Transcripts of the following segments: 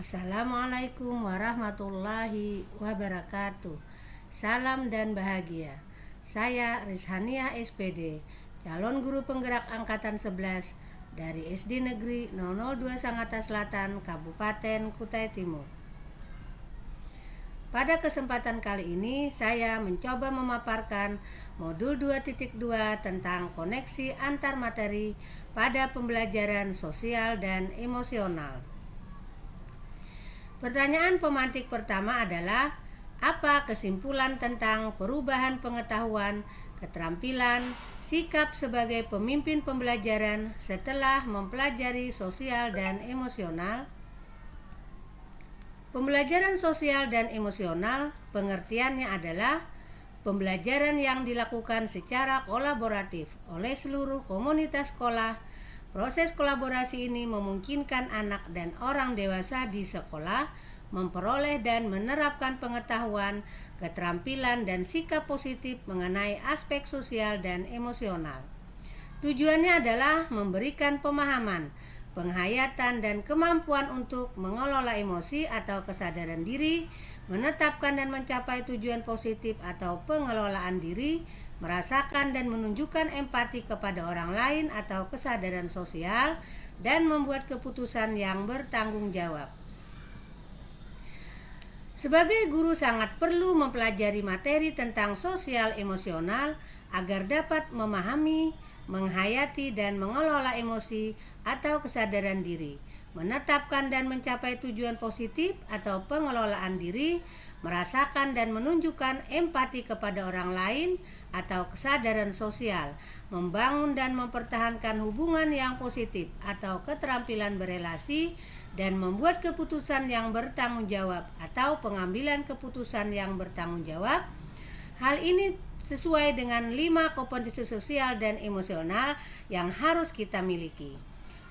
Assalamualaikum warahmatullahi wabarakatuh. Salam dan bahagia. Saya Rizhania SPD, calon guru penggerak angkatan 11 dari SD Negeri 002 Sangatta Selatan, Kabupaten Kutai Timur. Pada kesempatan kali ini saya mencoba memaparkan modul 2.2 tentang koneksi antar materi pada pembelajaran sosial dan emosional. Pertanyaan pemantik pertama adalah, apa kesimpulan tentang perubahan pengetahuan, keterampilan, sikap sebagai pemimpin pembelajaran setelah mempelajari sosial dan emosional? Pembelajaran sosial dan emosional pengertiannya adalah pembelajaran yang dilakukan secara kolaboratif oleh seluruh komunitas sekolah. Proses kolaborasi ini memungkinkan anak dan orang dewasa di sekolah memperoleh dan menerapkan pengetahuan, keterampilan, dan sikap positif mengenai aspek sosial dan emosional. Tujuannya adalah memberikan pemahaman, penghayatan, dan kemampuan untuk mengelola emosi atau kesadaran diri, menetapkan dan mencapai tujuan positif atau pengelolaan diri, merasakan dan menunjukkan empati kepada orang lain atau kesadaran sosial, dan membuat keputusan yang bertanggung jawab. Sebagai guru sangat perlu mempelajari materi tentang sosial emosional agar dapat memahami, menghayati dan mengelola emosi atau kesadaran diri, menetapkan dan mencapai tujuan positif atau pengelolaan diri, merasakan dan menunjukkan empati kepada orang lain atau kesadaran sosial, membangun dan mempertahankan hubungan yang positif atau keterampilan berelasi, dan membuat keputusan yang bertanggung jawab atau pengambilan keputusan yang bertanggung jawab. Hal ini sesuai dengan 5 kompetensi sosial dan emosional yang harus kita miliki.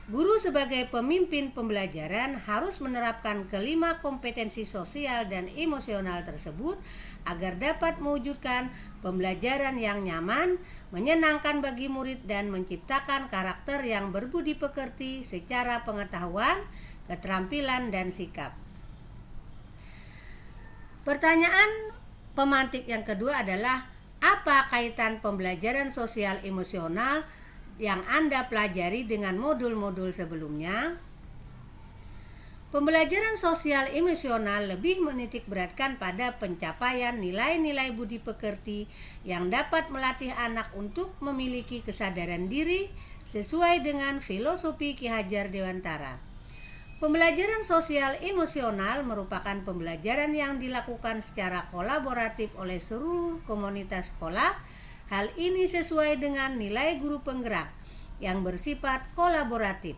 Guru sebagai pemimpin pembelajaran harus menerapkan kelima kompetensi sosial dan emosional tersebut agar dapat mewujudkan pembelajaran yang nyaman, menyenangkan bagi murid, dan menciptakan karakter yang berbudi pekerti secara pengetahuan, keterampilan, dan sikap. Pertanyaan pemantik yang kedua adalah, apa kaitan pembelajaran sosial emosional yang Anda pelajari dengan modul-modul sebelumnya? Pembelajaran sosial emosional lebih menitik beratkan pada pencapaian nilai-nilai budi pekerti yang dapat melatih anak untuk memiliki kesadaran diri sesuai dengan filosofi Ki Hajar Dewantara. Pembelajaran sosial emosional merupakan pembelajaran yang dilakukan secara kolaboratif oleh seluruh komunitas sekolah. Hal ini sesuai dengan nilai guru penggerak yang bersifat kolaboratif.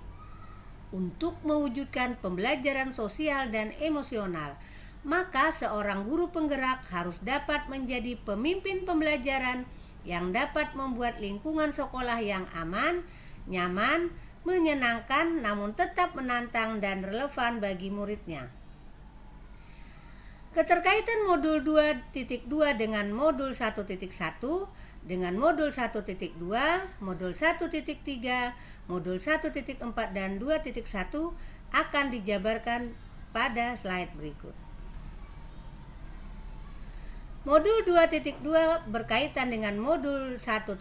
Untuk mewujudkan pembelajaran sosial dan emosional, maka seorang guru penggerak harus dapat menjadi pemimpin pembelajaran yang dapat membuat lingkungan sekolah yang aman, nyaman, menyenangkan, namun tetap menantang dan relevan bagi muridnya. Keterkaitan modul 2.2 dengan modul 1.1 dengan modul 1.2, modul 1.3, modul 1.4 dan 2.1 akan dijabarkan pada slide berikut. Modul 2.2 berkaitan dengan modul 1.1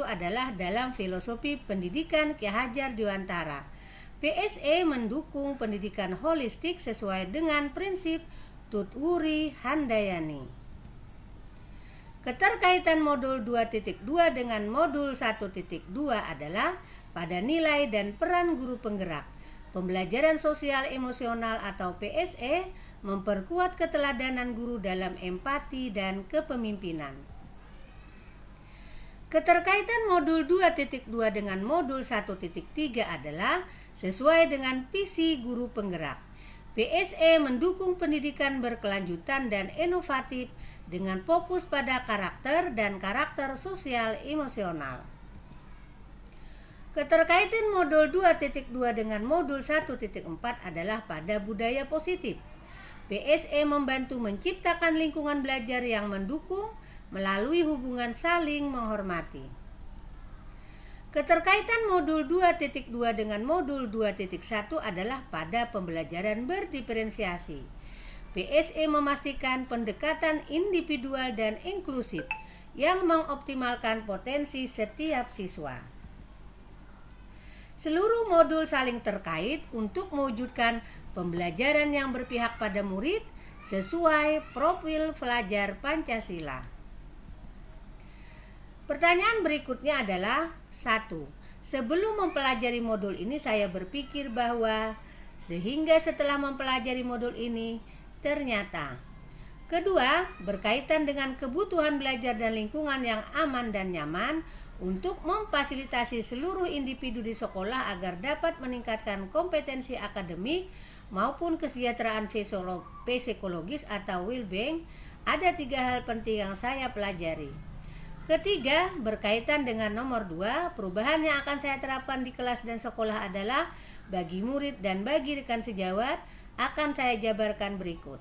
adalah dalam filosofi pendidikan Ki Hajar Dewantara. PSE mendukung pendidikan holistik sesuai dengan prinsip Tutwuri Handayani. Keterkaitan modul 2.2 dengan modul 1.2 adalah pada nilai dan peran guru penggerak. Pembelajaran sosial emosional atau PSE memperkuat keteladanan guru dalam empati dan kepemimpinan. Keterkaitan modul 2.2 dengan modul 1.3 adalah sesuai dengan visi guru penggerak. PSE mendukung pendidikan berkelanjutan dan inovatif dengan fokus pada karakter dan karakter sosial emosional. Keterkaitan modul 2.2 dengan modul 1.4 adalah pada budaya positif. PSE membantu menciptakan lingkungan belajar yang mendukung melalui hubungan saling menghormati. Keterkaitan modul 2.2 dengan modul 2.1 adalah pada pembelajaran berdiferensiasi. PSE memastikan pendekatan individual dan inklusif yang mengoptimalkan potensi setiap siswa. Seluruh modul saling terkait untuk mewujudkan pembelajaran yang berpihak pada murid sesuai profil pelajar Pancasila. Pertanyaan berikutnya adalah 1. Sebelum mempelajari modul ini saya berpikir bahwa sehingga setelah mempelajari modul ini ternyata. Kedua, berkaitan dengan kebutuhan belajar dan lingkungan yang aman dan nyaman untuk memfasilitasi seluruh individu di sekolah agar dapat meningkatkan kompetensi akademik maupun kesejahteraan psikologis atau well-being. Ada 3 hal penting yang saya pelajari. Ketiga, berkaitan dengan nomor 2, perubahan yang akan saya terapkan di kelas dan sekolah adalah bagi murid dan bagi rekan sejawat akan saya jabarkan berikut.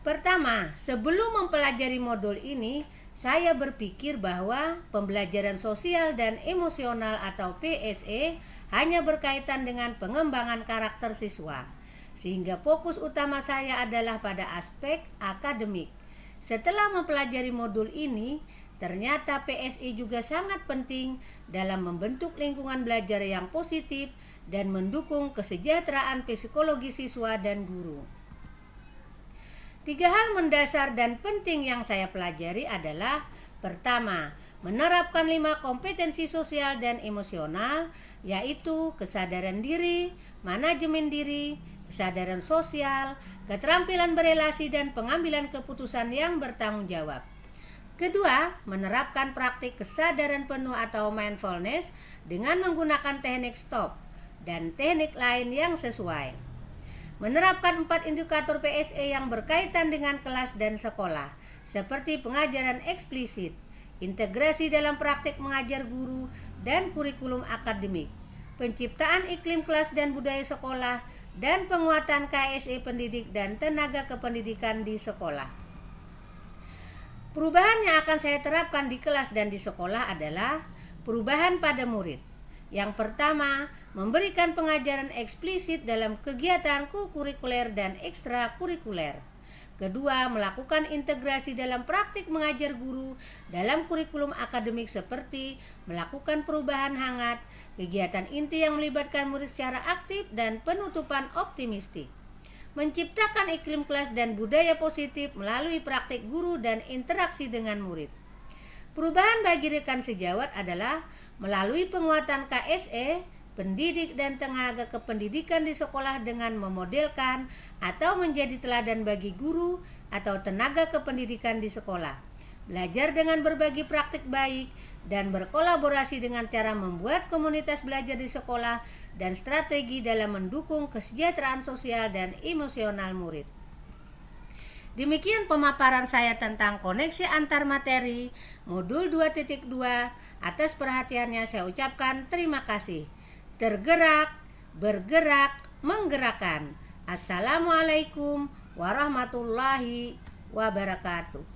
Pertama, sebelum mempelajari modul ini, saya berpikir bahwa pembelajaran sosial dan emosional atau PSE hanya berkaitan dengan pengembangan karakter siswa, sehingga fokus utama saya adalah pada aspek akademik. Setelah mempelajari modul ini, ternyata PSI juga sangat penting dalam membentuk lingkungan belajar yang positif dan mendukung kesejahteraan psikologi siswa dan guru. 3 hal mendasar dan penting yang saya pelajari adalah: pertama, menerapkan 5 kompetensi sosial dan emosional, yaitu kesadaran diri, manajemen diri, kesadaran sosial, keterampilan berelasi, dan pengambilan keputusan yang bertanggung jawab. Kedua, menerapkan praktik kesadaran penuh atau mindfulness dengan menggunakan teknik stop dan teknik lain yang sesuai. Menerapkan 4 indikator PSE yang berkaitan dengan kelas dan sekolah, seperti pengajaran eksplisit, integrasi dalam praktik mengajar guru dan kurikulum akademik, penciptaan iklim kelas dan budaya sekolah, dan penguatan KSE pendidik dan tenaga kependidikan di sekolah. Perubahan yang akan saya terapkan di kelas dan di sekolah adalah perubahan pada murid. Yang pertama, memberikan pengajaran eksplisit dalam kegiatan kurikuler dan ekstrakurikuler. Kedua, melakukan integrasi dalam praktik mengajar guru dalam kurikulum akademik seperti melakukan perubahan hangat, kegiatan inti yang melibatkan murid secara aktif, dan penutupan optimistik. Menciptakan iklim kelas dan budaya positif melalui praktik guru dan interaksi dengan murid. Perubahan bagi rekan sejawat adalah melalui penguatan KSE, pendidik dan tenaga kependidikan di sekolah dengan memodelkan atau menjadi teladan bagi guru atau tenaga kependidikan di sekolah. Belajar dengan berbagi praktik baik dan berkolaborasi dengan cara membuat komunitas belajar di sekolah dan strategi dalam mendukung kesejahteraan sosial dan emosional murid. Demikian pemaparan saya tentang koneksi antar materi modul 2.2. Atas perhatiannya saya ucapkan terima kasih. Tergerak, bergerak, menggerakkan. Assalamualaikum warahmatullahi wabarakatuh.